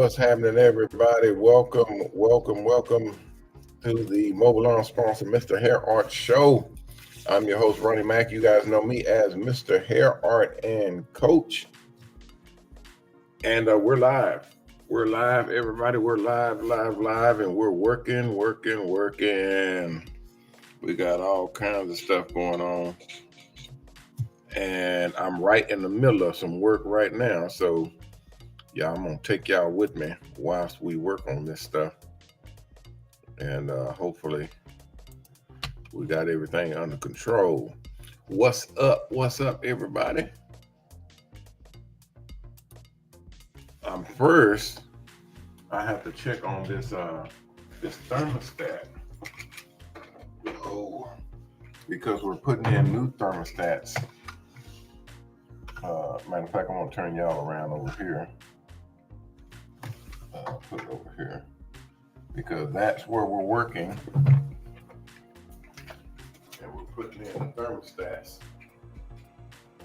What's happening, everybody? Welcome to the Mobalon sponsor, MrHairArt Show. I'm your host, Ronnie Mac. You guys know me as MrHairArt and Coach. And we're live. We're live, everybody. We're live, and we're working. We got all kinds of stuff going on. And I'm right in the middle of some work right now. So yeah, I'm gonna take y'all with me whilst we work on this stuff, and hopefully we got everything under control. What's up, everybody? First, I have to check on this thermostat. Oh, because we're putting in new thermostats. Matter of fact, I'm gonna turn y'all around over here. Put it over here because that's where we're working, and we're putting in the thermostats.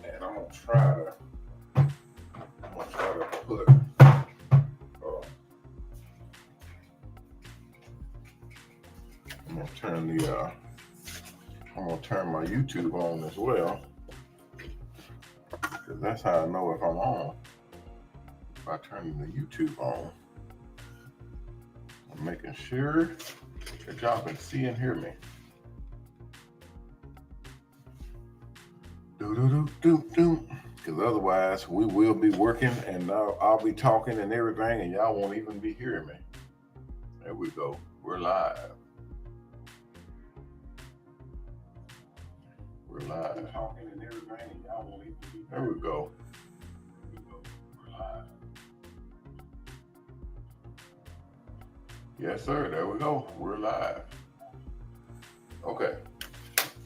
And I'm gonna try to put. I'm gonna turn my YouTube on as well, because that's how I know if I'm on. By turning the YouTube on. I'm making sure that y'all can see and hear me. Because otherwise we will be working and I'll be talking and everything and y'all won't even be hearing me. There we go. We're live. We're live. Talking and everything and y'all won't even be. There we go. We're live. Yes, sir. There we go. We're live. Okay.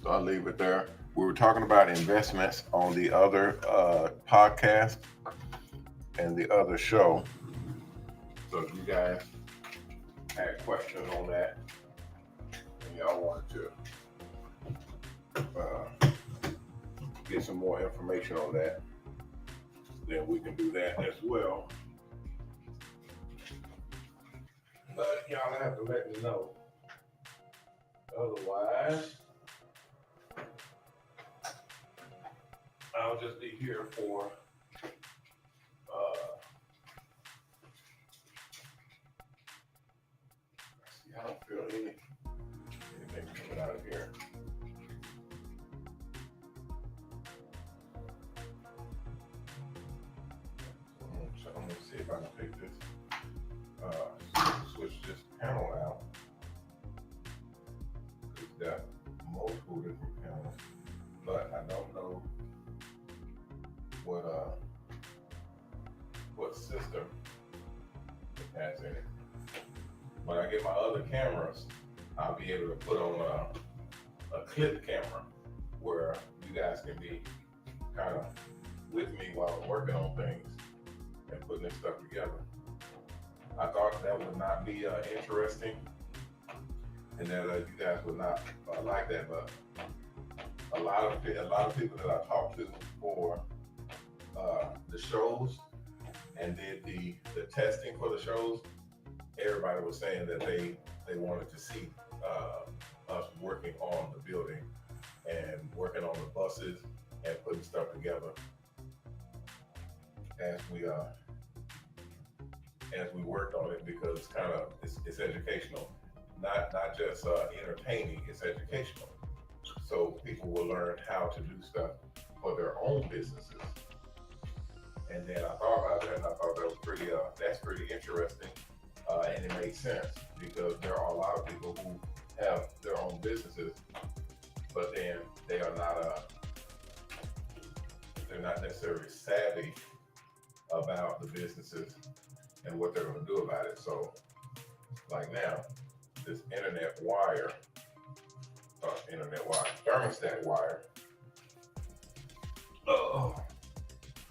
So I'll leave it there. We were talking about investments on the other podcast and the other show. So if you guys had questions on that and y'all wanted to get some more information on that, then we can do that as well. But y'all have to let me know. Otherwise, I'll just be here for see, I don't feel anything coming out of here. So I'm gonna see if I can take this switch this panel out. It's got multiple different panels, but I don't know what system it has in it. When I get my other cameras, I'll be able to put on a clip camera where you guys can be kind of with me while I'm working on things and putting this stuff together. I thought that would not be interesting, and that you guys would not like that. But a lot of people that I talked to for the shows and did the testing for the shows, everybody was saying that they wanted to see us working on the building and working on the buses and putting stuff together as we worked on it, because it's educational, not just entertaining. It's educational, so people will learn how to do stuff for their own businesses. And then I thought about that, and I thought that was that's pretty interesting, and it made sense, because there are a lot of people who have their own businesses, but then they're not necessarily savvy about the businesses and what they're going to do about it. So, like now, this thermostat wire.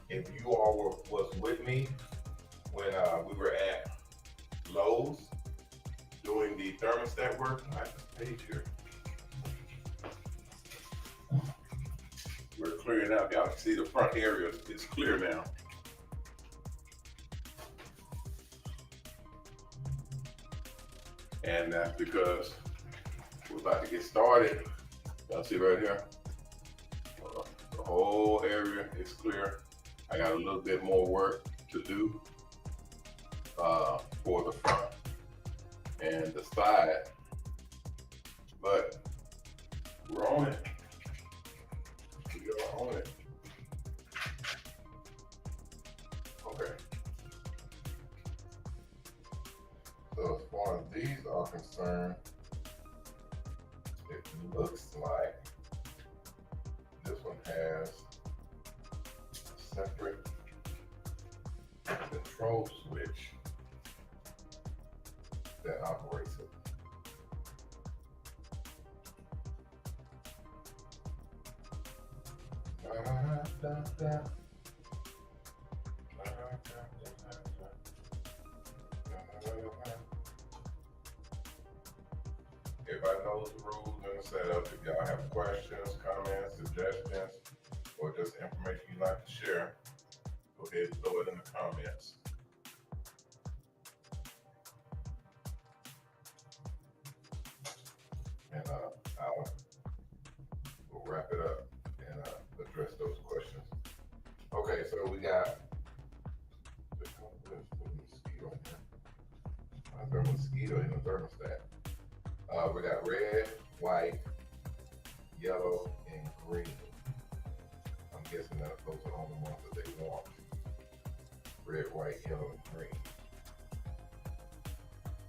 If you all was with me when we were at Lowe's doing the thermostat work, I have this page here. We're clearing out. Y'all can see the front area is clear now. And that's because we're about to get started. Y'all see right here? The whole area is clear. I got a little bit more work to do for the front and the side, but we're on it. We are on it. Okay. So as far as these are concerned, it looks like this one has a separate control switch that operates it. Everybody knows the rules and the setup. If y'all have questions, comments, suggestions, or just information you'd like to share, go ahead and throw it in the comments. And we'll wrap it up and address those questions. Okay, so we got mosquito in the thermostat. We got red, white, yellow, and green. I'm guessing that those are all the ones that they want. Red, white, yellow, and green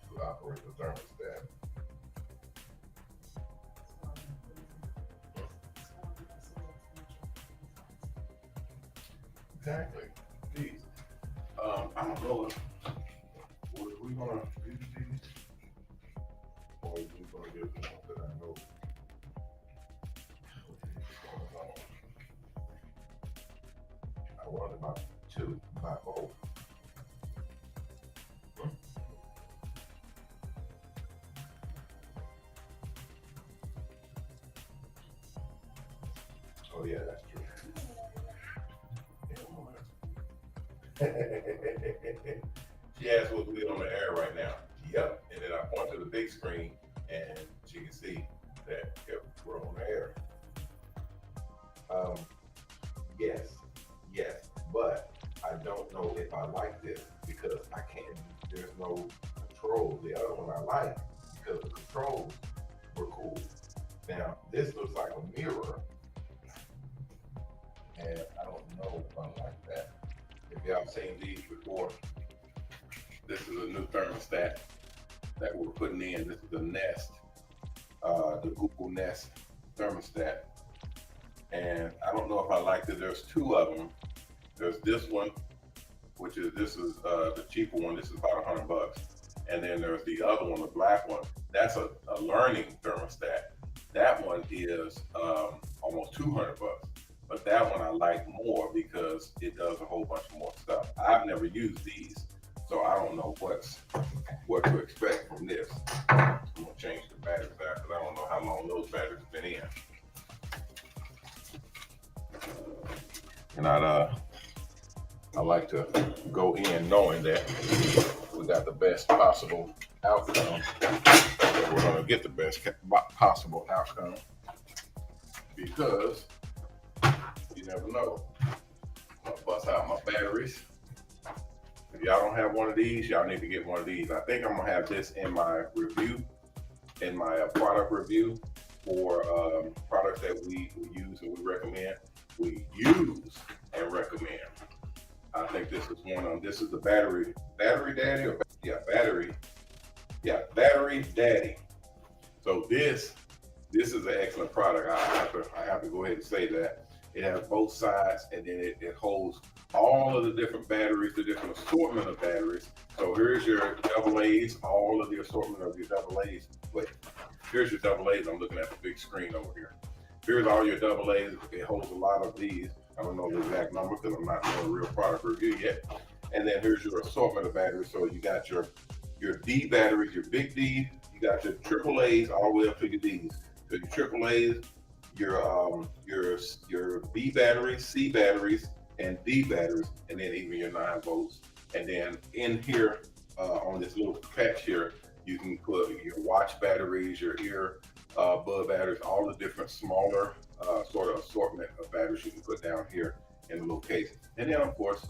to operate the thermostat. Exactly. These. I don't know if we're gonna use these, or we're gonna get the ones that I know. I wanted about two, not both. Oh yeah, that's true. She asked what we on the air right now. Yep. And then I point to the big screen and she can see that, yep, we're on the air. Yes, but I don't know if I like this because I can't, there's no control. The other one I like because the controls were cool. Now, this looks like a mirror, and I don't know if I like that. If y'all seen these before, this is a new thermostat that we're putting in. This is the Nest, the Google Nest thermostat. And I don't know if I like it. There's two of them. There's this one, which is, this is the cheaper one. This is about $100. And then there's the other one, the black one. That's a learning thermostat. That one is almost $200. But that one I like more because it does a whole bunch more stuff. I've never used these, so I don't know what to expect from this. I'm gonna change the batteries out because I don't know how long those batteries have been in. And I like to go in knowing that we got the best possible outcome. That we're gonna get the best possible outcome because you never know. I'm gonna bust out my batteries. If y'all don't have one of these, y'all need to get one of these. I think I'm gonna have this in my review, in my product review for products that we use and we recommend. We use and recommend. I think this is one of them. This is the battery daddy, or battery daddy. So this is an excellent product. I have to go ahead and say that. It has both sides, and then it holds all of the different batteries, the different assortment of batteries. So here's your AA's, all of the assortment of your AA's. Wait, here's your AA's. I'm looking at the big screen over here. Here's all your AA's. It holds a lot of these. I don't know the exact number because I'm not doing a real product review yet. And then here's your assortment of batteries. So you got your D batteries, your big D. You got your AA's all the way up to your D's. So your AA's, your B batteries, C batteries, and D batteries, and then even your 9 volts. And then in here on this little patch here, You can put your watch batteries, your ear bud batteries, all the different smaller sort of assortment of batteries you can put down here in a little case. And then, of course,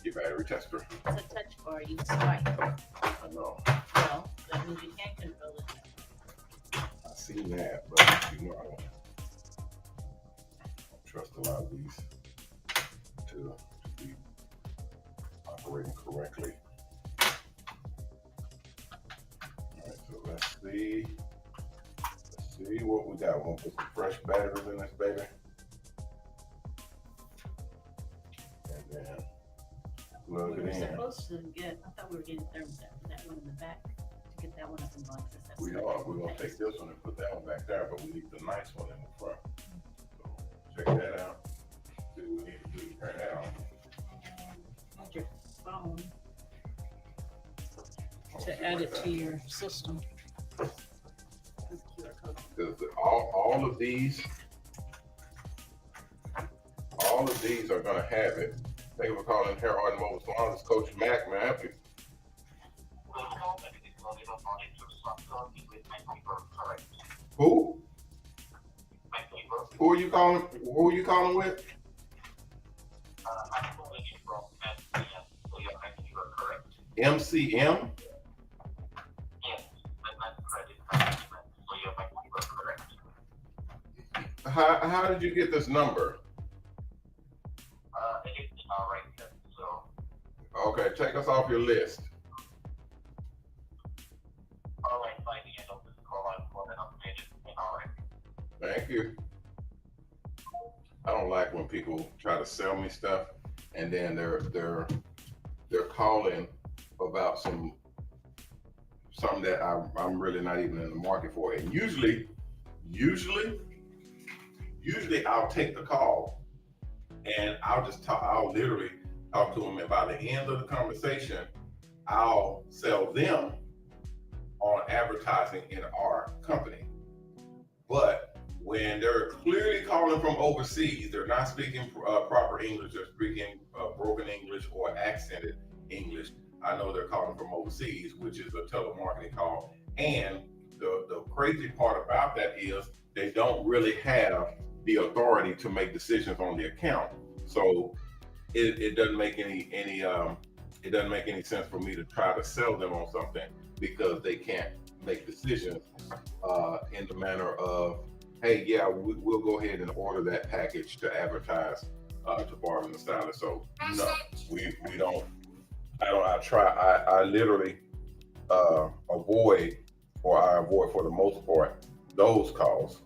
your battery tester. It's a touch bar, you swipe. I know. Well, that means you can't control it. I seen that, but you know, I don't trust a lot of these to be operating correctly. All right, so let's see what we got. We're gonna put some fresh batteries in this baby. And then plug We it were in. supposed to get, I thought we were getting that one in the back, to get that one up in boxes. That's We're the gonna next take this one and put that one back there, but we need the nice one in the front. So check that out. See what we need to do to turn that on. Use your phone to add it to your system. QR code. Because all of these are gonna have it. Thank you for calling MrHairArt and Mobile Salons. Coach Mac, may I help you? Who? Who are you calling? Who are you calling with? I'm calling you from MCM, so your bank you are correct. MCM? Yes, Midnight Credit Management, so your bank you are correct. How did you get this number? It is right here, so. Okay, take us off your list. All right, by the end of this call, I'm going to update it in all right. Thank you. I don't like when people try to sell me stuff and then they're calling about something that I'm really not even in the market for. And usually I'll take the call and I'll literally talk to them, and by the end of the conversation, I'll sell them on advertising in our company. But when they're clearly calling from overseas, they're not speaking proper English, they're speaking broken English or accented English. I know they're calling from overseas, which is a telemarketing call. And the crazy part about that is they don't really have the authority to make decisions on the account. So it doesn't make any sense for me to try to sell them on something because they can't make decisions in the manner of, hey, yeah, we'll go ahead and order that package to advertise to Barber and the Stylist. So no, we don't. I literally avoid for the most part those calls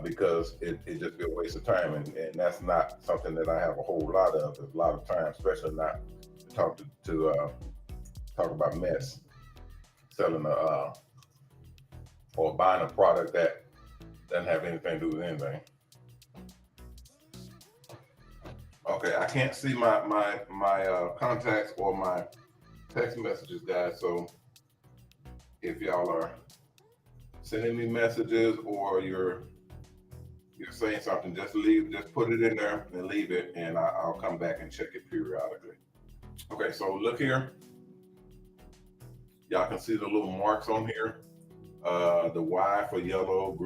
because it just be a waste of time, and that's not something that I have a whole lot of. A lot of time, especially not to talk about mess, selling or buying a product that doesn't have anything to do with anything. Okay, I can't see my contacts or my text messages, guys. So if y'all are sending me messages or you're saying something, just put it in there and leave it, and I'll come back and check it periodically. Okay, so look here. Y'all can see the little marks on here. The Y for yellow,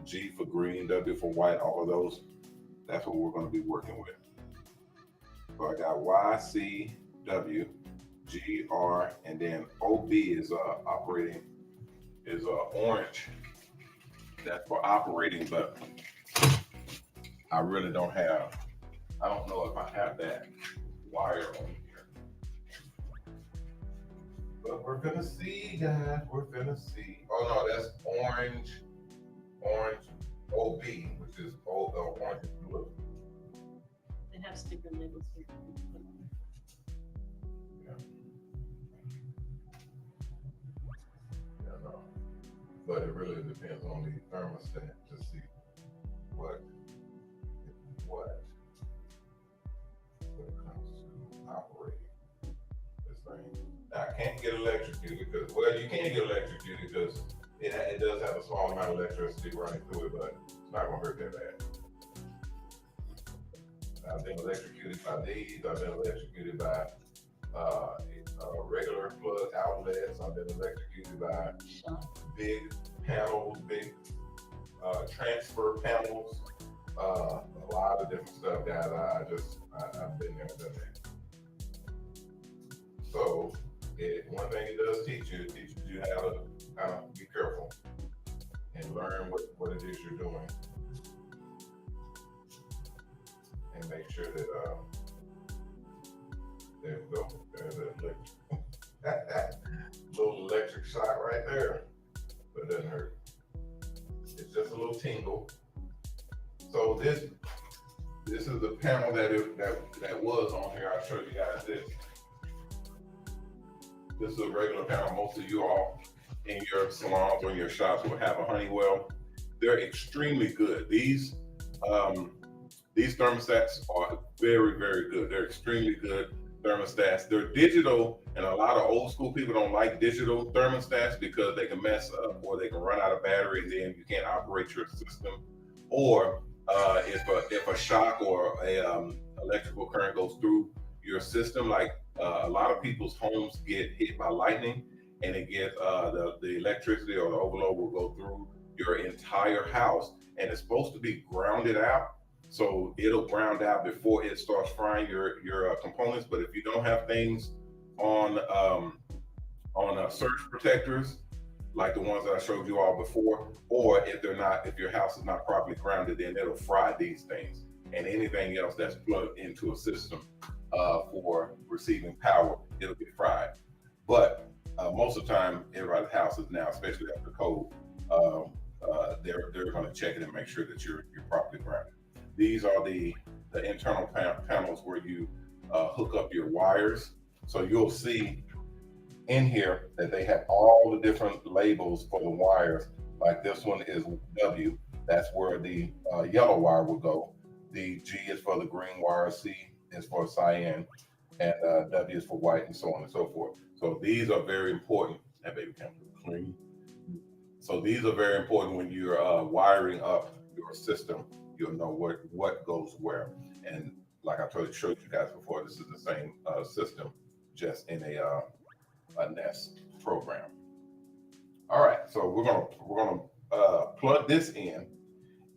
G for green, W for white, all of those. That's what we're going to be working with. So I got Y, C, W, G, R, and then OB is operating, is orange. That's for operating, but I really don't know if I have that wire on here. But we're gonna see, guys, we're gonna see. Oh no, that's orange OB, which is orange and blue. They have sticker labels here. Yeah, no. But it really depends on the thermostat to see what when it comes to operating this thing. Now, I can't get electrocuted because, well, you can get electrocuted because it does have a small amount of electricity running through it, but it's not gonna hurt that bad. I've been electrocuted by these. I've been electrocuted by regular plug outlets. I've been electrocuted by big panels, big transfer panels, a lot of different stuff, guys. I've been there and done that. So one thing it does teach you, it teaches you how to be careful and learn what it is you're doing, and make sure that there we go. There's that little electric shock right there, but it doesn't hurt. It's just a little tingle. So this is the panel that was on here. I'll show you guys this. This is a regular panel. Most of you all in your salons or in your shops will have a Honeywell. They're extremely good. These thermostats are very, very good. They're extremely good thermostats. They're digital, and a lot of old school people don't like digital thermostats because they can mess up or they can run out of battery and then you can't operate your system. Or if a shock or a electrical current goes through your system, like a lot of people's homes get hit by lightning, and it gets the electricity or the overload will go through your entire house, and it's supposed to be grounded out. So it'll ground out before it starts frying your components. But if you don't have things on surge protectors, like the ones that I showed you all before, or if your house is not properly grounded, then it'll fry these things and anything else that's plugged into a system for receiving power, it'll get fried. But most of the time, everybody's houses now, especially after code, they're going to check it and make sure that you're properly grounded. These are the internal panels where you hook up your wires. So you'll see in here that they have all the different labels for the wires. Like this one is W, that's where the yellow wire will go. The G is for the green wire, C is for cyan, and W is for white, and so on and so forth. So these are very important. That baby comes clean. So these are very important when you're wiring up your system. You'll know what goes where. And like I showed you guys before, this is the same system, just in a Nest program. All right, so we're gonna plug this in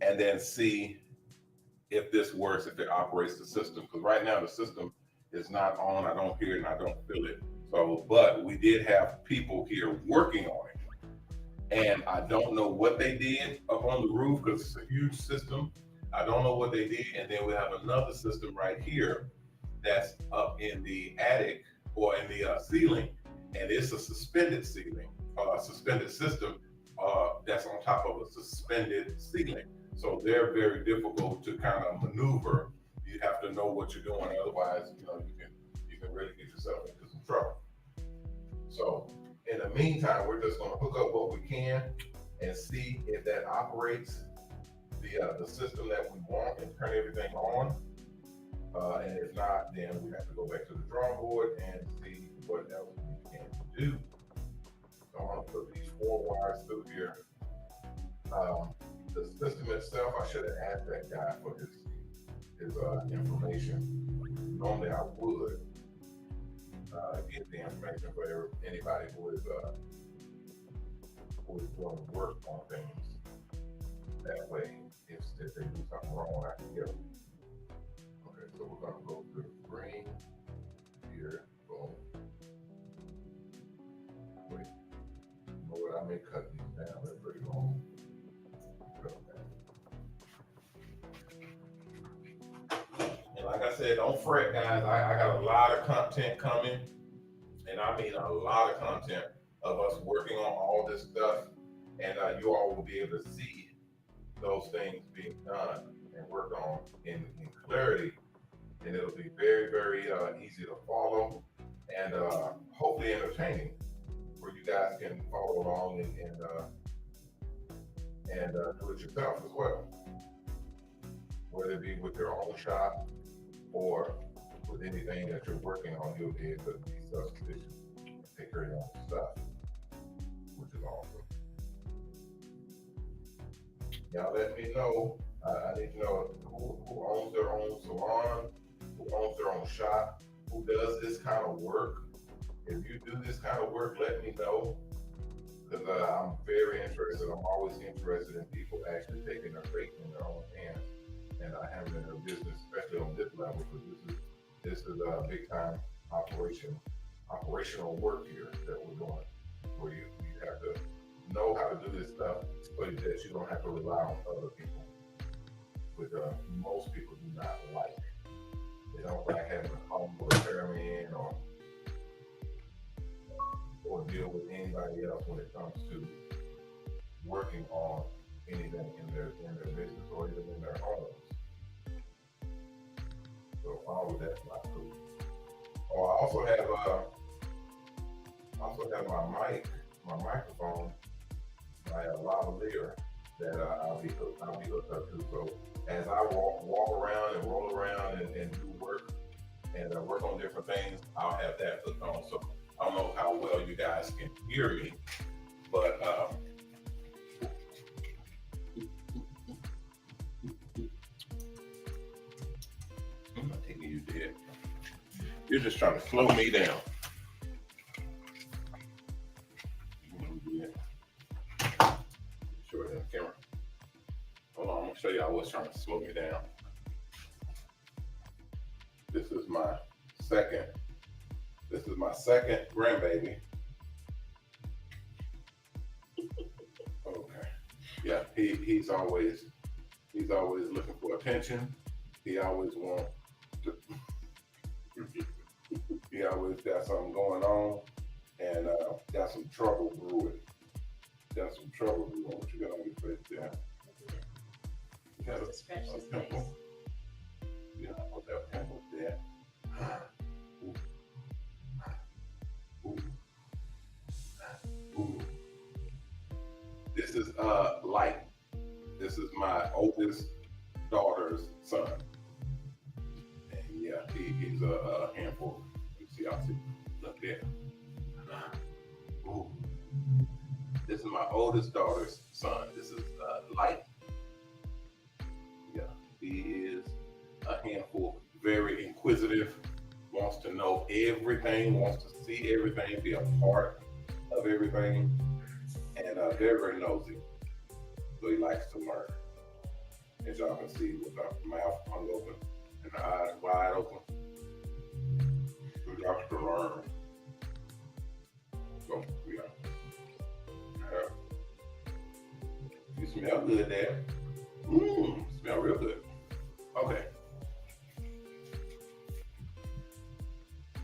and then see if this works, if it operates the system. Because right now the system is not on. I don't hear it and I don't feel it. So, but we did have people here working on it, and I don't know what they did up on the roof because it's a huge system. I don't know what they did. And then we have another system right here that's up in the attic or in the ceiling, and it's a suspended ceiling, suspended system that's on top of a suspended ceiling. So they're very difficult to kind of maneuver. You have to know what you're doing, otherwise, you can really get yourself into some trouble. So in the meantime, we're just going to hook up what we can and see if that operates the system that we want and turn everything on. And if not, then we have to go back to the drawing board and see what else we can do. So I'm going to put these 4 wires through here. The system itself, I should have asked that guy for his information. Normally I would get the information for anybody who is doing work on things. That way, if they do something wrong, I can get them. Okay, so we're going to go to green here. Boom. Wait. You know what? I may cut these down. They're pretty long. And like I said, don't fret, guys. I got a lot of content coming, and I mean a lot of content of us working on all this stuff, and you all will be able to see those things being done and worked on in clarity, and it'll be very, very easy to follow and hopefully entertaining, where you guys can follow along and do it yourself as well, whether it be with your own shop or with anything that you're working on. You'll be able to be self-sufficient, take care of your own stuff, which is awesome. Y'all let me know. I need to know who owns their own salon, who owns their own shop, who does this kind of work, if you do this kind of work, let me know. Because I'm very interested. I'm always interested in people actually taking their fate in their own hands and handling their business, especially on this level. Because this is a big time operational work here that we're doing, where you have to know how to do this stuff so that you don't have to rely on other people, which most people do not like. They don't like having to call a repairman or deal with anybody else when it comes to working on anything in their business or even in their homes. So all of that's not cool. Oh, I also have my microphone, my lavalier that I'll be hooked up to. So as I walk around and roll around and do work and work on different things, I'll have that hooked on. So I don't know how well you guys can hear me, but I'm not taking you dead. You're just trying to slow me down. Show it in the camera. Hold on, I'm gonna show y'all what's trying to slow me down. This is my second grandbaby. Okay. Yeah, he's always looking for attention. He always wants to he always got something going on and got some trouble brewing. What you got on your face there? You got To scratch his face. pimple. Yeah, put that pimple there. Ooh. This is Light. This is my oldest daughter's son. And yeah, he's a handful. You see, I'll see. Look there. Ooh. This is my oldest daughter's son. This is Light. Yeah, he is a handful. Very inquisitive. Wants to know everything. Wants to see everything. Be a part of everything. And very, very nosy. So he likes to learn. As y'all can see, with the mouth hung open and the eyes wide open. He likes to learn. So, yeah. You smell good there. Smell real good. Okay.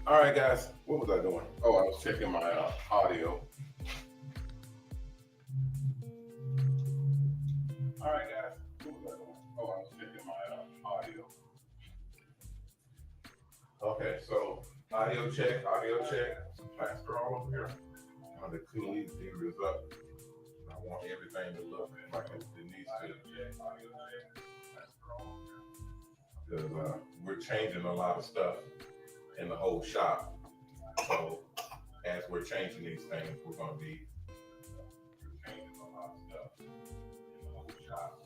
All right, guys. What was I doing? Oh, I was checking my audio. All right, guys. What was I doing? Oh, I was checking my audio. Okay, so audio check. Some plaster all over here. I'm going to clean these areas up. I want everything to look like it needs to. Because we're changing a lot of stuff in the whole shop. So as we're changing these things, we're going to be changing a lot of stuff in the whole shop.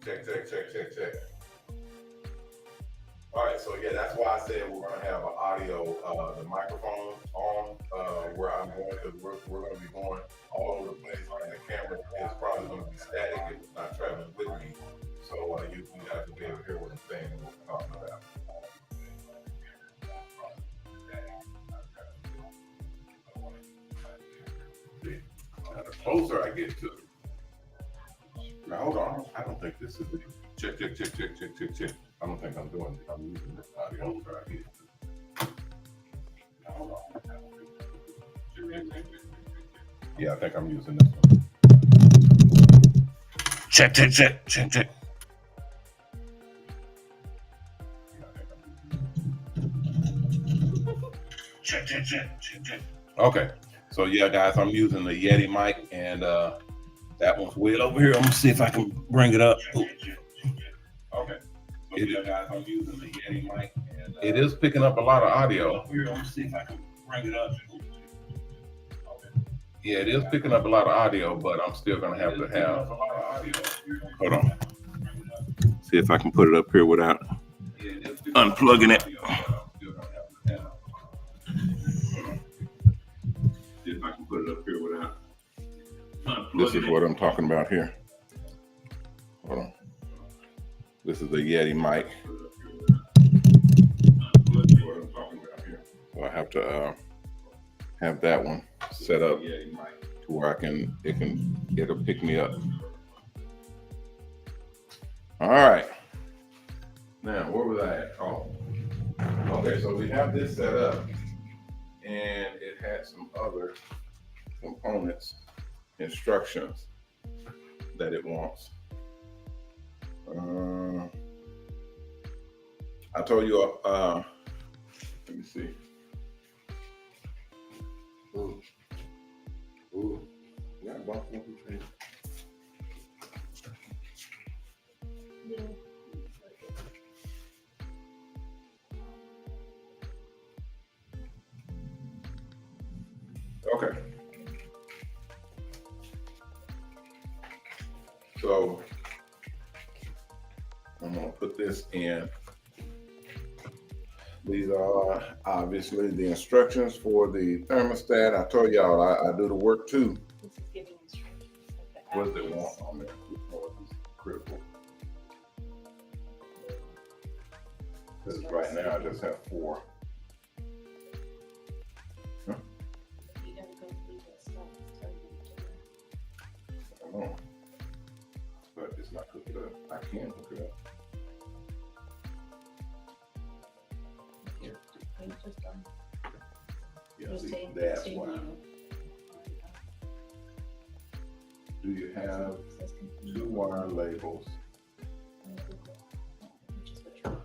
Check. All right, so yeah, that's why I said we're going to have an audio, the microphone on where I'm going, because we're going to be going all over the place, and the camera is probably going to be static if it's not traveling with me. So you have to be able to hear what I'm saying and what we're talking about. Now, the closer I get to it. Now, hold on. I don't think this is it. Check. I don't think I'm doing it. I'm using this audio right here. Now, hold on. Yeah, I think I'm using this one. Check. Check. Okay. So yeah, guys, I'm using the Yeti mic, and that one's way over here. I'm gonna see if I can bring it up. Ooh. Okay. So yeah, guys, I'm using the Yeti mic, and it is picking up a lot of audio. I'm gonna see if I can bring it up. Yeah, it is picking up a lot of audio, but I'm still gonna have to have. Hold on. See if I can put it up here without unplugging it. This is what I'm talking about here. Hold on. This is the Yeti mic. So I have to have that one set up to where it'll pick me up. All right. Now, where was I at? Oh, okay. So we have this set up, and it had some other components, instructions that it wants. I told you, let me see. Ooh. Yeah, okay. So I'm gonna put this in. These are obviously the instructions for the thermostat. I told y'all I do the work too. This is giving instructions. What do they want on there? Which one is critical? Because right now I just have 4. Huh? You gotta go through that stuff. So you can do I don't know. But it's not hooked up. I can hook it up. it. It's just done. Yeah, Just see, take- that's take why. you. Do you have It says complete. 2 wire labels? Which is what you're-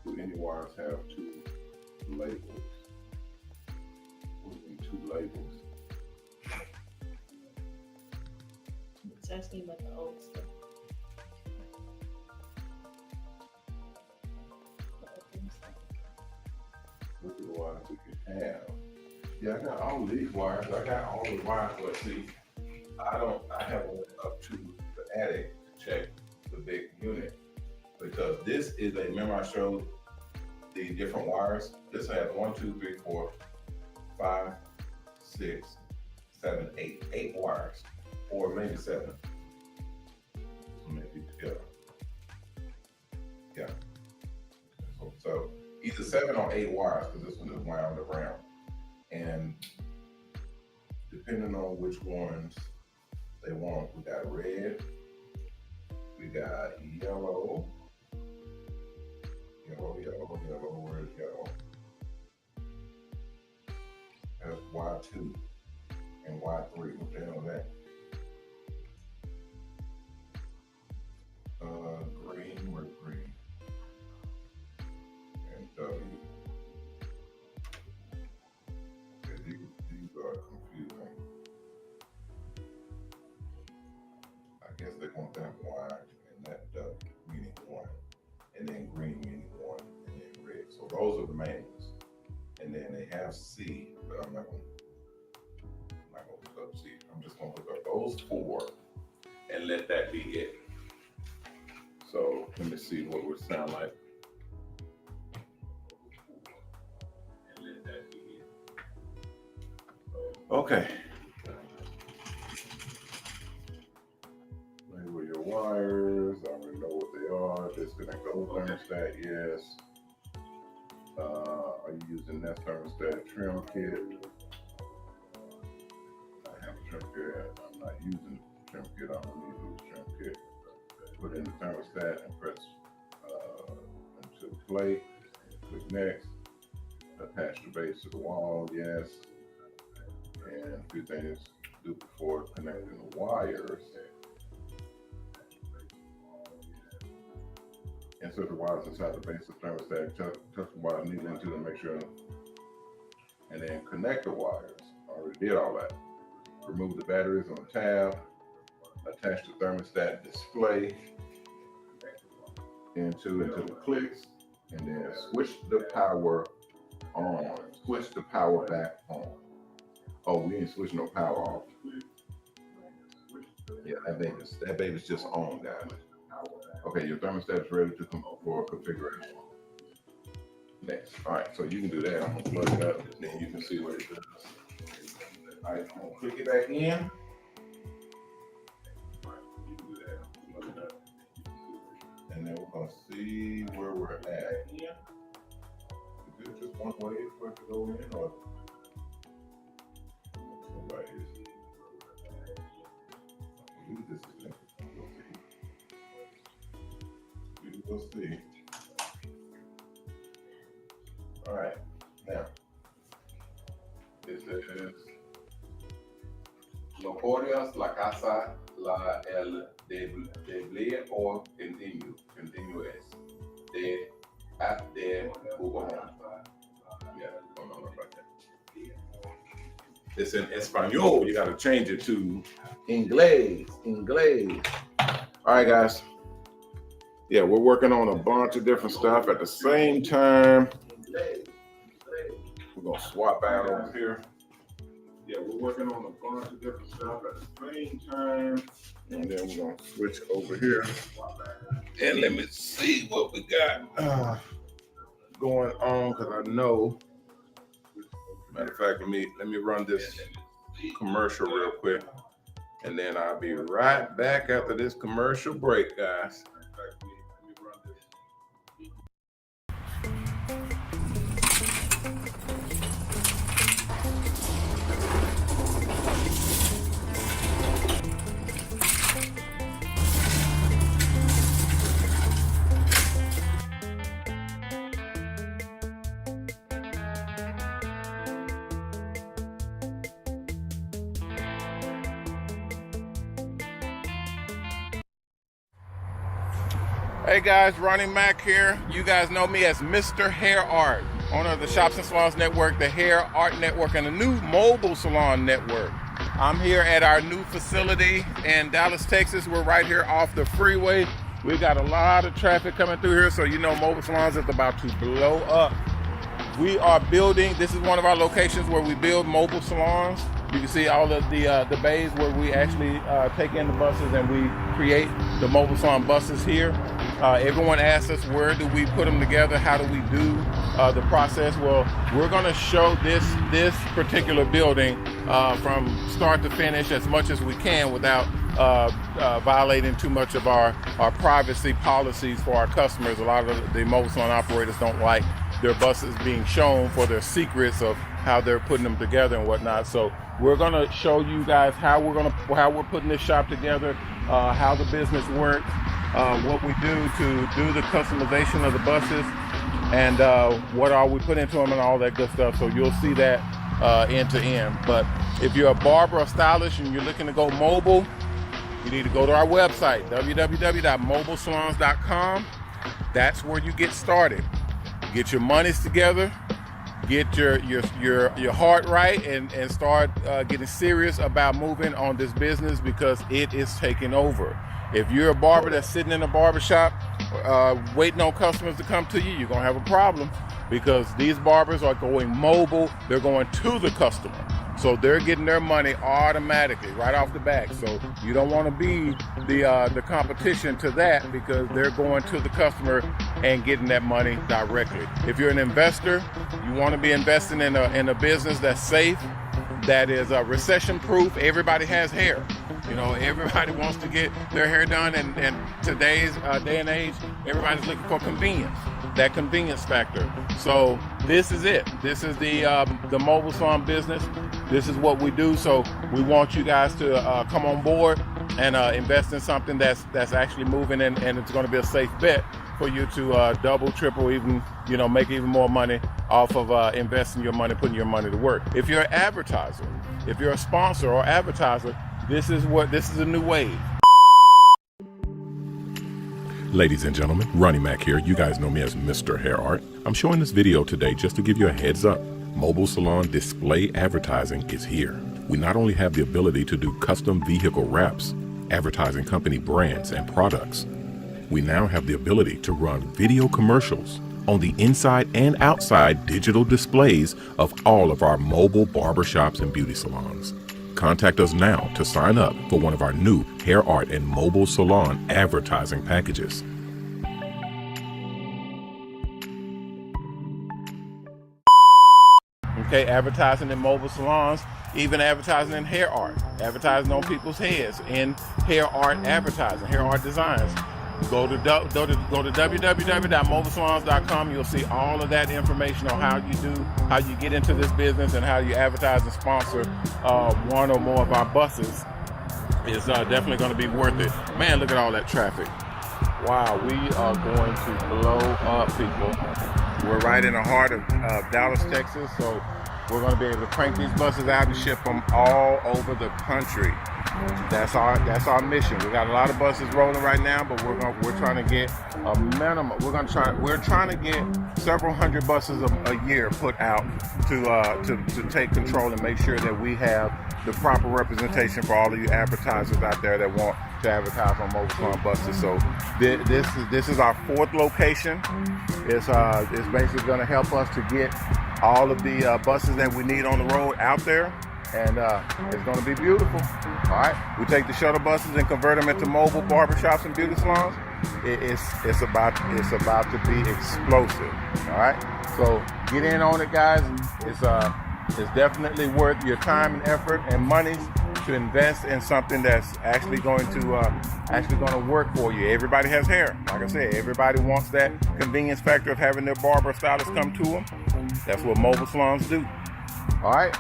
Do any wires have 2 labels? What do you mean 2 labels? It's asking about the old stuff. The old things. Look at the wires we can have. Yeah, I got all these wires. I got all the wires, but see, I haven't went up to the attic to check the big unit because this is remember I showed the different wires? This has 1, 2, 3, 4, 5, 6, 7, 8. 8 wires, or maybe 7. So maybe together. Yeah. So either 7 or 8 wires, because this one is wound around. And depending on which ones they want, we got red, we got yellow, where's yellow? That's Y2 and Y3, what the hell is that? Green, where's green? And W. Okay, these are confusing. I guess they want that Y and that W meaning 1, and then green meaning 1, and then red. So those are the main ones. And then they have C, but I'm not gonna hook up C. I'm just gonna hook up those 4 and let that be it. So let me see what it would sound like. And let that be it. Okay. Label your wires. I already know what they are. Disconnect the old thermostat, yes. Are you using that thermostat trim kit? I have a trim kit. I'm not using the trim kit. I don't need to use the trim kit. Put in the thermostat and press into the plate. Click next. Attach the base to the wall, yes. And a few things to do before connecting the wires. Insert the wires inside the base of the thermostat. Touch the wires neatly into them, make sure. And then connect the wires. Already did all that. Remove the batteries on the tab. Attach the thermostat display into the clicks, and then switch the power on. Switch the power back on. Oh, we ain't switching no power off. Yeah, that baby's just on, guys. Okay, your thermostat is ready for configuration. next. All right, so you can do that. I'm gonna plug it up, and then you can see what it does. All right, I'm gonna click it back in. All right, you can do that. Plug it up. And then we're gonna see where we're at. Is it just one way for it to go in, or somebody is? We'll see. All right, now this is no podías la casa el deble o continue es de at de Google Home. Yeah, no, right there. It's in Espanol. You got to change it to Inglés. All right, guys. Yeah, we're working on a bunch of different stuff at the same time. We're gonna swap out over here. Yeah, we're working on a bunch of different stuff at the same time. And then we're gonna switch over here. And let me see what we got going on, because I know. Matter of fact, let me run this commercial real quick. And then I'll be right back after this commercial break, guys. Hey guys, Ronnie Mac here. You guys know me as MrHairArt, owner of the Shops Salons Network, the Hair Art Network, and the new Mobile Salon Network. I'm here at our new facility in Dallas, Texas. We're right here off the freeway. We've got a lot of traffic coming through here, so you know Mobile Salons is about to blow up. We are building, this is one of our locations where we build mobile salons. You can see all of the bays where we actually take in the buses and we create the Mobile Salon Buses here. Everyone asks us, where do we put them together? How do we do the process? Well, we're gonna show this particular building from start to finish as much as we can without violating too much of our privacy policies for our customers. A lot of the mobile salon operators don't like their buses being shown for their secrets of how they're putting them together and whatnot. So we're gonna show you guys how we're putting this shop together, how the business works, what we do to do the customization of the buses, and what all we put into them and all that good stuff. So you'll see that end to end. But if you're a barber or stylist and you're looking to go mobile, you need to go to our website, www.mobilesalons.com. That's where you get started. Get your monies together, get your heart right, and start getting serious about moving on this business, because it is taking over. If you're a barber that's sitting in a barber shop waiting on customers to come to you, you're gonna have a problem, because these barbers are going mobile. They're going to the customer, so they're getting their money automatically right off the bat. So you don't want to be the competition to that, because they're going to the customer and getting that money directly. If you're an investor, you want to be investing in a business that's safe, that is recession proof. Everybody has hair. You know, everybody wants to get their hair done, and today's day and age, everybody's looking for convenience, that convenience factor. So this is it. This is the mobile salon business. This is what we do. So we want you guys to come on board and invest in something that's actually moving, and it's going to be a safe bet for you to double, triple, even, you know, make even more money off of investing your money, putting your money to work. If you're an advertiser, if you're a sponsor or advertiser, this is a new wave. Ladies and gentlemen, Ronnie Mac here. You guys know me as MrHairArt. I'm showing this video today just to give you a heads up. Mobile salon display advertising is here. We not only have the ability to do custom vehicle wraps, advertising company brands and products, we now have the ability to run video commercials on the inside and outside digital displays of all of our mobile barbershops and beauty salons. Contact us now to sign up for one of our new hair art and mobile salon advertising packages. okay? Advertising in mobile salons, even advertising in hair art, advertising on people's heads in hair art advertising, hair art designs. Go to www.mobilesalons.com. You'll see all of that information on how you get into this business and how you advertise and sponsor one or more of our buses. Is definitely going to be worth it. Man, look at all that traffic. Wow, we are going to blow up, people. We're right in the heart of Dallas, Texas, so we're going to be able to crank these buses out and ship them all over the country. That's our mission. We got a lot of buses rolling right now, but we're trying to get a minimum. We're trying to get several hundred buses a year put out to take control and make sure that we have the proper representation for all of you advertisers out there that want to advertise on Mobile Salon Buses. So this is our 4th location. It's basically going to help us to get all of the buses that we need on the road out there, and it's going to be beautiful. All right, we take the shuttle buses and convert them into mobile barber shops and beauty salons. It's about to be explosive. All right, so get in on it, guys. It's definitely worth your time and effort and money to invest in something that's actually going to work for you. Everybody has hair. Like I said, everybody wants that convenience factor of having their barber stylist come to them. That's what mobile salons do. All right,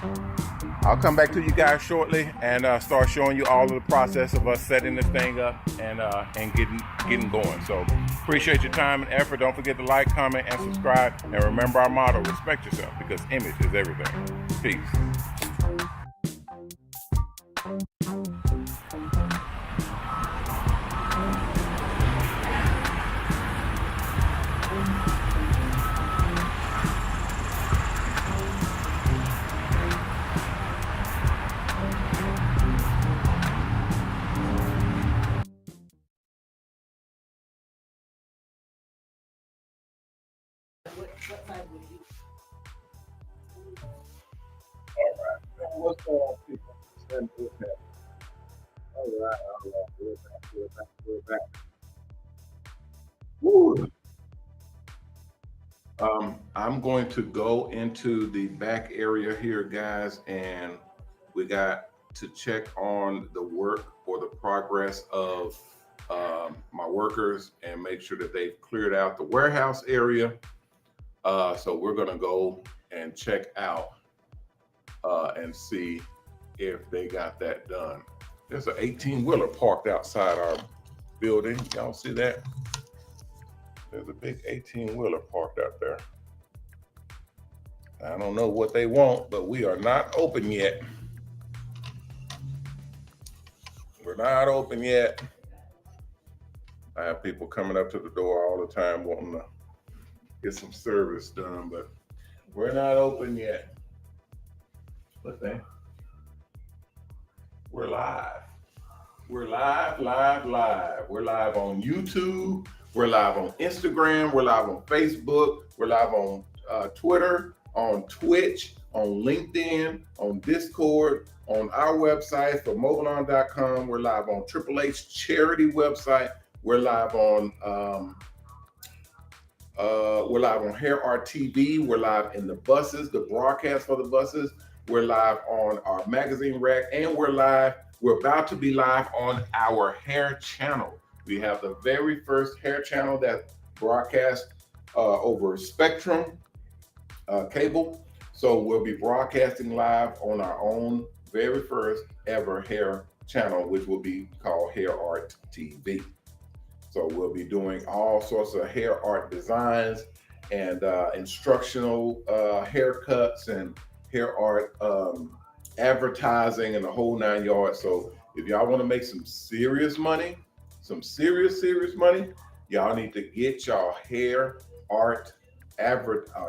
I'll come back to you guys shortly and start showing you all of the process of us setting this thing up and getting going. So appreciate your time and effort. Don't forget to like, comment, and subscribe. And remember our motto: respect yourself, because image is everything. Peace. What side would you? What's going on, people? All right. We're back. Woo. I'm going to go into the back area here, guys, and we got to check on the work or the progress of my workers and make sure that they've cleared out the warehouse area. So we're gonna go and check out and see if they got that done. There's an 18-wheeler parked outside our building. Y'all see that? There's a big 18-wheeler parked out there. I don't know what they want, but we are not open yet. We're not open yet. I have people coming up to the door all the time wanting to get some service done, but we're not open yet. But then we're live. We're live. We're live on YouTube. We're live on Instagram. We're live on Facebook. We're live on Twitter, on Twitch, on LinkedIn, on Discord, on our website for Mobalon.com. We're live on Triple H charity website. We're live on HairArt TV. We're live in the buses, the broadcast for the buses. We're live on our magazine rack, and we're about to be live on our hair channel. We have the very first hair channel that broadcasts over Spectrum cable. So we'll be broadcasting live on our own very first ever hair channel, which will be called HairArt TV. So we'll be doing all sorts of hair art designs and instructional haircuts and hair art advertising and the whole 9 yards. So if y'all want to make some serious money, some serious money, y'all need to get y'all hair art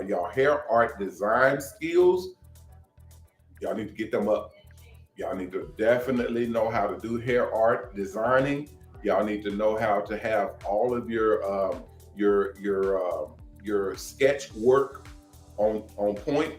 y'all hair art design skills. Y'all need to get them up. Y'all need to definitely know how to do hair art designing. Y'all need to know how to have all of your sketch work on point.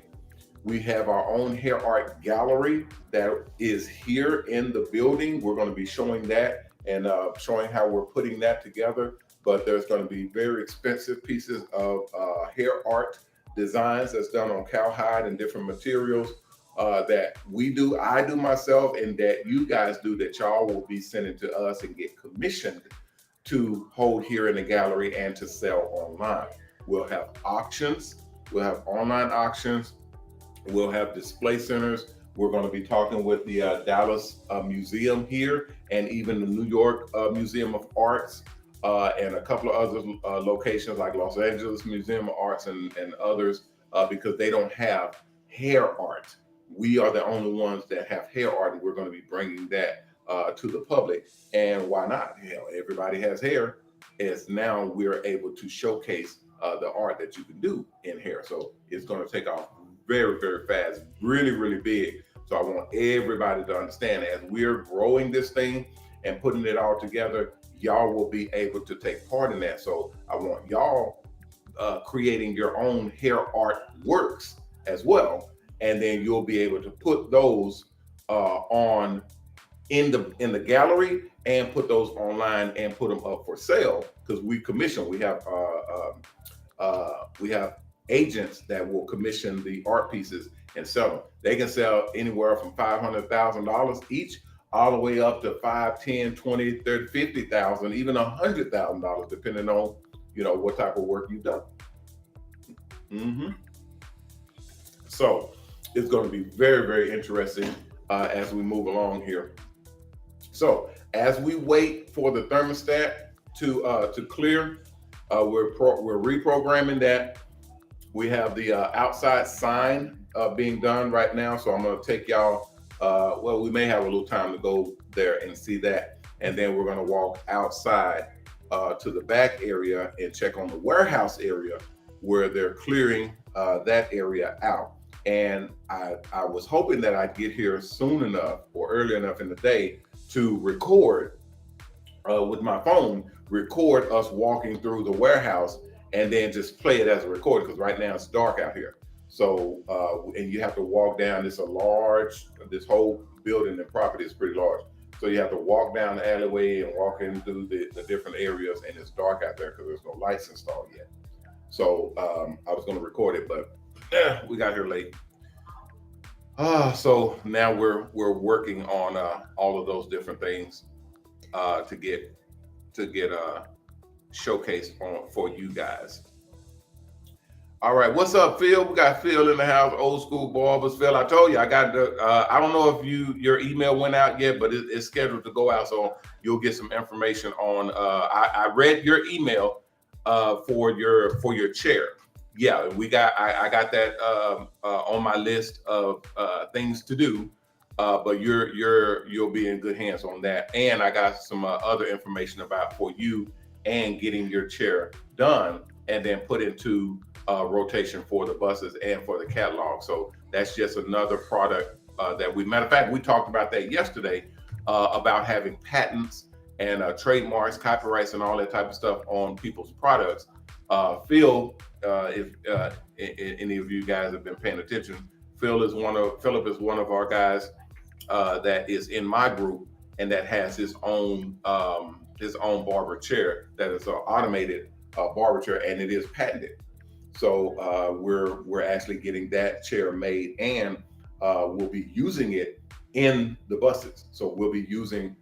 We have our own hair art gallery that is here in the building. We're going to be showing that and showing how we're putting that together. But there's going to be very expensive pieces of hair art designs that's done on cowhide and different materials that I do myself, and that you guys do, that y'all will be sending to us and get commissioned to hold here in the gallery and to sell online. We'll have auctions, we'll have online auctions, we'll have display centers. We're going to be talking with the Dallas Museum here, and even the New York Museum of Arts, and a couple of other locations like Los Angeles Museum of Arts and others, because they don't have hair art. We are the only ones that have hair art, and we're going to be bringing that to the public. And why not? Hell, everybody has hair. As now we're able to showcase the art that you can do in hair. So it's going to take off very, very fast, really, really big. So I want everybody to understand, as we're growing this thing and putting it all together, y'all will be able to take part in that. So I want y'all creating your own hair art works as well. And then you'll be able to put those on in the gallery and put those online and put them up for sale, because we commission. We have agents that will commission the art pieces and sell them. They can sell anywhere from $500,000 each, all the way up to $5, $10, $20, $30, $50,000, even $100,000, depending on what type of work you've done. So it's going to be very, very interesting as we move along here. So as we wait for the thermostat to clear, we're reprogramming that. We have the outside sign being done right now. So I'm going to take y'all, well, we may have a little time to go there and see that. And then we're going to walk outside to the back area and check on the warehouse area where they're clearing that area out. And I was hoping that I'd get here soon enough or early enough in the day to record with my phone, record us walking through the warehouse, and then just play it as a recording, because right now it's dark out here. So, and you have to walk down, this whole building and property is pretty large. So you have to walk down the alleyway and walk in through the different areas, and it's dark out there because there's no lights installed yet. So I was gonna record it, but we got here late. So now we're working on all of those different things to get showcased for you guys. All right, what's up, Phil? We got Phil in the house, old school barbers. Phil, I told you I got the. I don't know if your email went out yet, but it's scheduled to go out, so you'll get some information on. I read your email for your chair. Yeah, I got that on my list of things to do. But you'll be in good hands on that. And I got some other information about for you and getting your chair done and then put into rotation for the buses and for the catalog. So that's just another product that matter of fact, we talked about that yesterday about having patents and trademarks, copyrights, and all that type of stuff on people's products. Phil, if any of you guys have been paying attention, Philip is one of our guys that is in my group and that has his own barber chair that is an automated barber chair, and it is patented. So we're actually getting that chair made, and we'll be using it in the buses. So we'll be using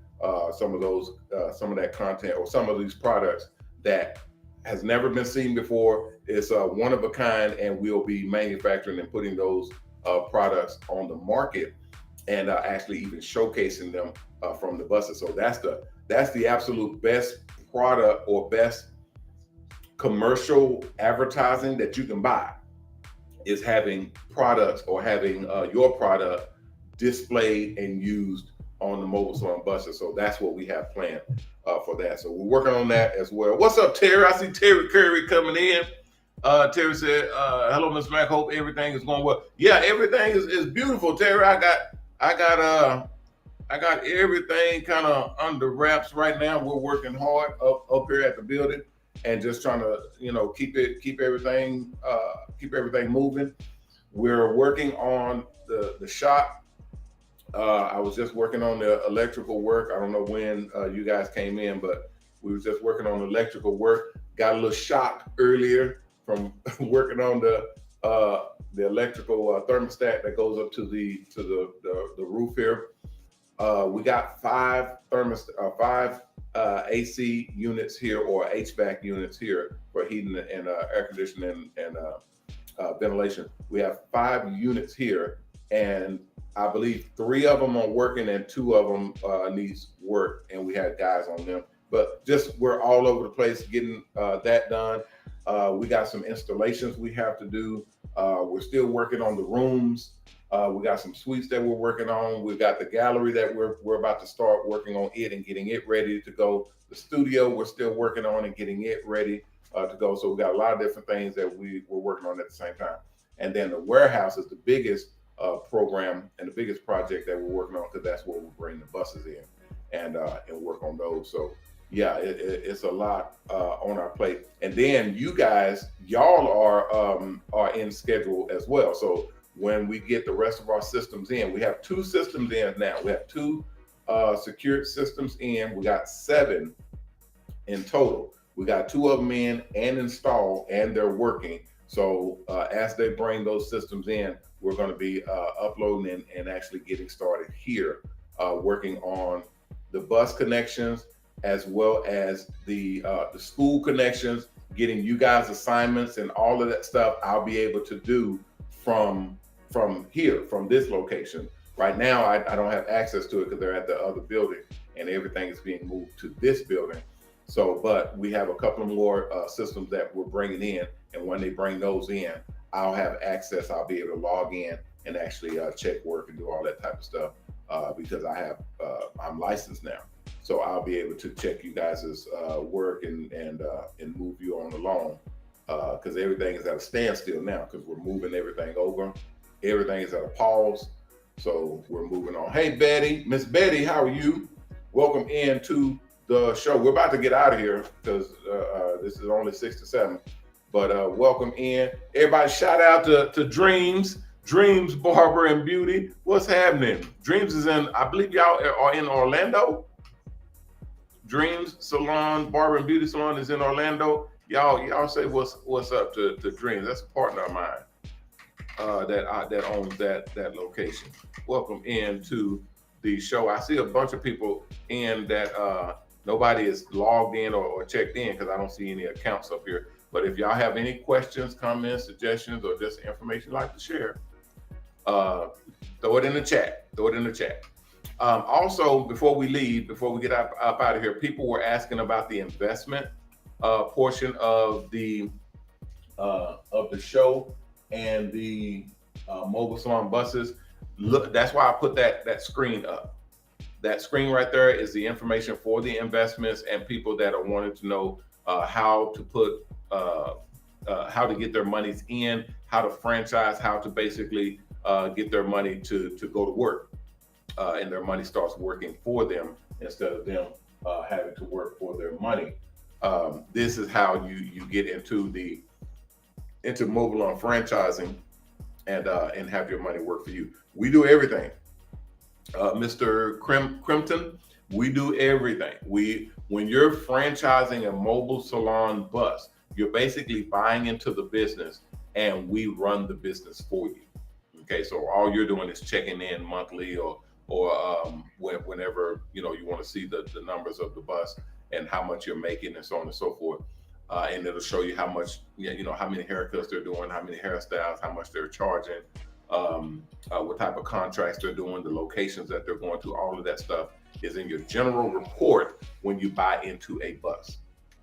some of that content or some of these products that has never been seen before. It's one of a kind, and we'll be manufacturing and putting those products on the market and actually even showcasing them from the buses. So that's the absolute best product or best commercial advertising that you can buy, is having products or having your product displayed and used on the Mobile Salon buses. So that's what we have planned for that. So we're working on that as well. What's up, Terry? I see Terry Curry coming in. Terry said, hello, Mr. Mac, hope everything is going well. Yeah, everything is beautiful, Terry. I got everything kind of under wraps right now. We're working hard up here at the building and just trying to, keep everything moving. We're working on the shop. I was just working on the electrical work. I don't know when you guys came in, but we was just working on electrical work. Got a little shock earlier from working on the the electrical thermostat that goes up to the roof here. We got five AC units here, or HVAC units here for heating and air conditioning and ventilation. We have 5 units here, and I believe 3 of them are working and 2 of them needs work, and we had guys on them. But just we're all over the place getting that done. We got some installations we have to do. We're still working on the rooms. We got some suites that we're working on. We've got the gallery that we're about to start working on it and getting it ready to go. The studio we're still working on and getting it ready to go. So we got a lot of different things that we're working on at the same time. And then the warehouse is the biggest program and the biggest project that we're working on, because that's where we bring the buses in and work on those. So yeah, it's a lot on our plate. And then you guys, y'all are in schedule as well. So when we get the rest of our systems in, we have 2 systems in now. We have 2 secured systems in. We got 7 in total. We got 2 of them in and installed, and they're working. So as they bring those systems in, we're going to be uploading and actually getting started here, working on the bus connections as well as the school connections, getting you guys assignments and all of that stuff. I'll be able to do from here, from this location. Right now, I don't have access to it because they're at the other building, and everything is being moved to this building. So, but we have a couple of more systems that we're bringing in, and when they bring those in, I'll have access. I'll be able to log in and actually check work and do all that type of stuff because I'm licensed now. So I'll be able to check you guys' work and move you on along because everything is at a standstill now because we're moving everything over. Everything is at a pause. So we're moving on. Hey, Betty, Miss Betty, how are you? Welcome into the show. We're about to get out of here because this is only 6 to 7. But welcome in. Everybody shout out to Dreams Barber and Beauty. What's happening? Dreams is in, I believe y'all are in Orlando. Dreams Salon, Barber and Beauty Salon is in Orlando. Y'all say what's up to Dreams. That's a partner of mine that owns that location. Welcome into the show. I see a bunch of people in that nobody is logged in or checked in because I don't see any accounts up here. But if y'all have any questions, comments, suggestions, or just information you'd like to share, throw it in the chat. Also, before we get up out of here, people were asking about the investment portion of the show and the Mobile Salon Buses. Look, that's why I put that screen up. That screen right there is the information for the investments and people that are wanting to know how to get their monies in, how to franchise, how to basically get their money to go to work, and their money starts working for them instead of them having to work for their money. This is how you get into Mobalon franchising and have your money work for you. We do everything. Mr. Crimpton, we do everything. When you're franchising a mobile salon bus, you're basically buying into the business and we run the business for you. Okay, so all you're doing is checking in monthly or whenever you want to see the numbers of the bus and how much you're making and so on and so forth. And it'll show you how much, how many haircuts they're doing, how many hairstyles, how much they're charging, what type of contracts they're doing, the locations that they're going to. All of that stuff is in your general report when you buy into a bus.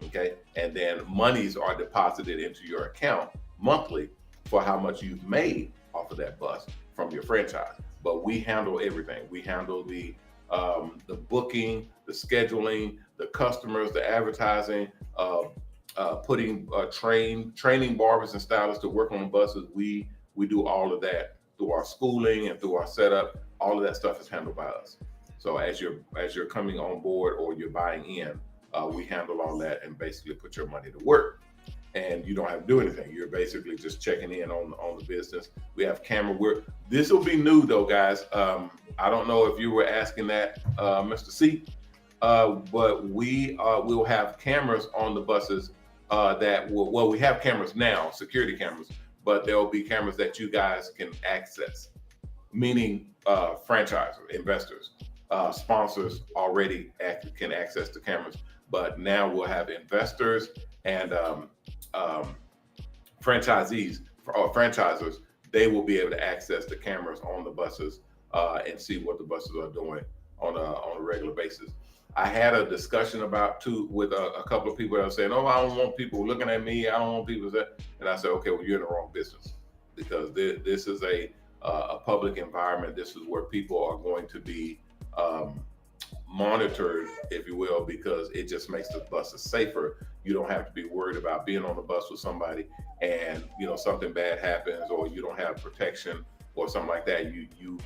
Okay, and then monies are deposited into your account monthly for how much you've made off of that bus from your franchise. But we handle everything. We handle the booking, the scheduling, the customers, the advertising, putting training barbers and stylists to work on buses. We do all of that through our schooling and through our setup. All of that stuff is handled by us. So as you're coming on board or you're buying in, we handle all that and basically put your money to work. And you don't have to do anything. You're basically just checking in on the business. We have camera work. This will be new though, guys. I don't know if you were asking that, Mr. C, but we will have cameras on the buses we have cameras now, security cameras, but there will be cameras that you guys can access, meaning franchisors, investors, sponsors already can access the cameras. But now we'll have investors and franchisees or franchisors. They will be able to access the cameras on the buses and see what the buses are doing on a regular basis. I had a discussion with a couple of people that are saying, "Oh, I don't want people looking at me. I don't want people that." And I said, "Okay, well, you're in the wrong business, because this is a public environment. This is where people are going to be monitored, if you will, because it just makes the buses safer. You don't have to be worried about being on the bus with somebody and something bad happens, or you don't have protection or something like that. You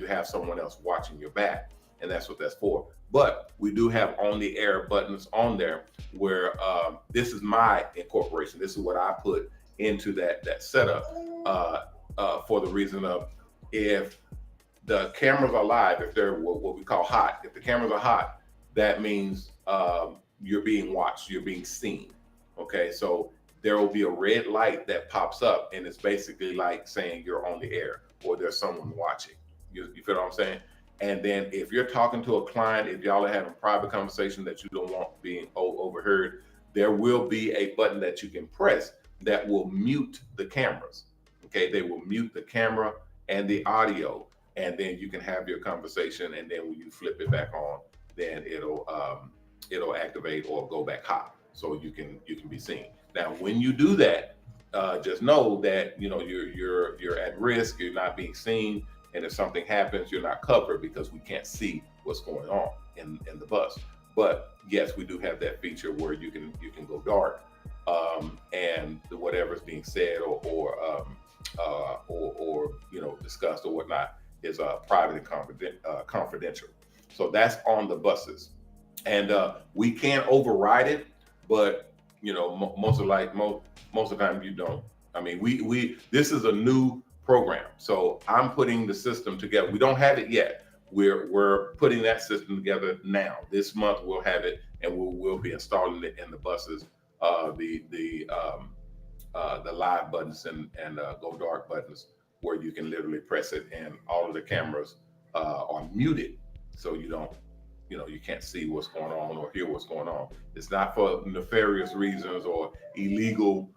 have someone else watching your back, and that's what that's for." But we do have on the air buttons on there where this is my incorporation. This is what I put into that setup for the reason of, if the cameras are live, if they're what we call hot, if the cameras are hot, that means you're being watched, you're being seen. Okay, so there will be a red light that pops up, and it's basically like saying you're on the air or there's someone watching. You feel what I'm saying? And then if you're talking to a client, if y'all are having private conversation that you don't want being overheard, there will be a button that you can press that will mute the cameras. Okay, they will mute the camera and the audio, and then you can have your conversation. And then when you flip it back on, then it'll activate or go back hot, so you can be seen. Now, when you do that, just know that you're at risk. You're not being seen. And if something happens, you're not covered because we can't see what's going on in the bus. But yes, we do have that feature where you can go dark, and whatever's being said or discussed or whatnot is private and confidential. So that's on the buses, and we can override it, but most of the time you don't. I mean, we this is a new program, so I'm putting the system together. We don't have it yet. We're putting that system together now. This month we'll have it, and we'll be installing it in the buses. The live buttons and go dark buttons, where you can literally press it, and all of the cameras are muted, so you can't see what's going on or hear what's going on. It's not for nefarious reasons or illegal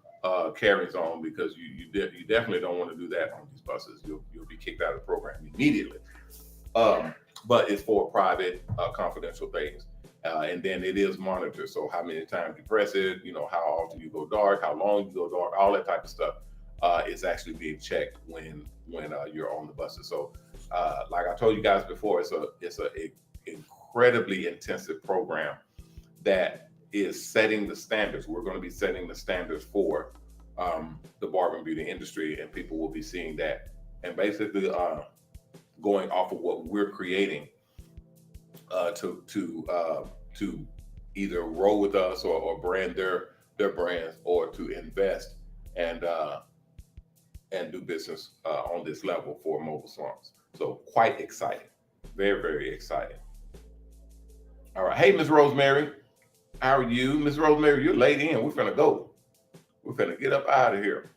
carries on, because you definitely don't want to do that on these buses. You'll be kicked out of the program immediately. But it's for private, confidential things, and then it is monitored. So how many times you press it, how often you go dark, how long you go dark, all that type of stuff is actually being checked when you're on the buses. So like I told you guys before, it's a incredibly intensive program that is setting the standards. We're going to be setting the standards for the barber beauty industry, and people will be seeing that, and basically going off of what we're creating to either roll with us or brand their brands, or to invest and do business on this level for mobile salons. So quite exciting, very, very exciting. All right, hey, Miss Rosemary. How are you? Miss Rosemary, you're late in. We're finna go. We're finna get up out of here.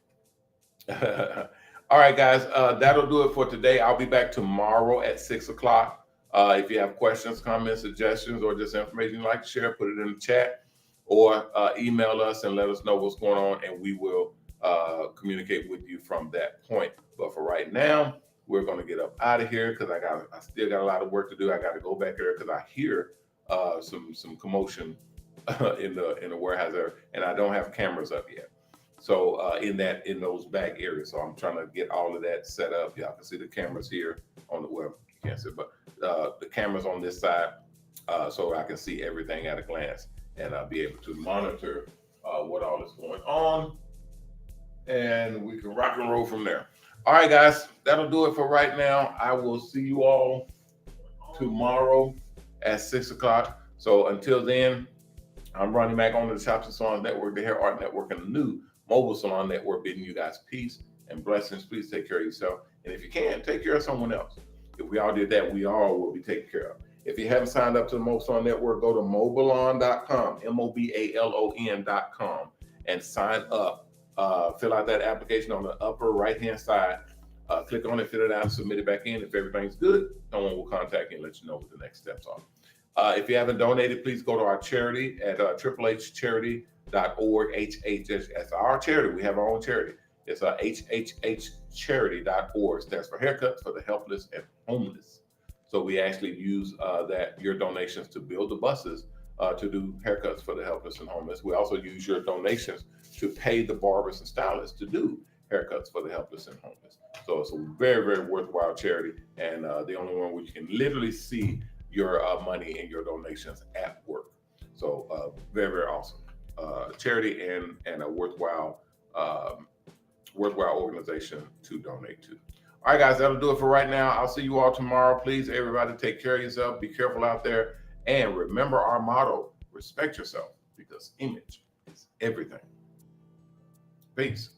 All right, guys, that'll do it for today. I'll be back tomorrow at 6 o'clock. If you have questions, comments, suggestions, or just information you'd like to share, put it in the chat, or email us and let us know what's going on, and we will communicate with you from that point. But for right now, we're going to get up out of here, because I still got a lot of work to do. I got to go back there because I hear some commotion in the warehouse there, and I don't have cameras up yet. So in those back areas, so I'm trying to get all of that set up. Y'all can see the cameras here on the web. You can't see, but the cameras on this side, so I can see everything at a glance, and I'll be able to monitor what all is going on, and we can rock and roll from there. All right, guys, that'll do it for right now. I will see you all tomorrow at 6 o'clock. So until then, I'm Ronnie Mac, owner of the Shops Salons Network, the MrHairArt Network, and the new Mobile Salon Network, bidding you guys peace and blessings. Please take care of yourself. And if you can, take care of someone else. If we all did that, we all will be taken care of. If you haven't signed up to the Mobile Salon Network, go to mobalon.com, mobalon.com, and sign up fill out that application on the upper right-hand side. Click on it, fill it out, and submit it back in. If everything's good, someone will contact you and let you know what the next steps are. If you haven't donated, please go to our charity at HHHcharity.org. That's our charity. We have our own charity. It's HHHcharity.org. Stands for Haircuts for the Helpless and Homeless. So we actually use your donations to build the buses to do haircuts for the helpless and homeless. We also use your donations to pay the barbers and stylists to do haircuts for the helpless and homeless. So it's a very, very worthwhile charity, and the only one where you can literally see your money and your donations at work. So very, very awesome charity and a worthwhile organization to donate to. All right, guys, that'll do it for right now. I'll see you all tomorrow. Please, everybody, take care of yourself. Be careful out there. And remember our motto, respect yourself, because image is everything. Peace.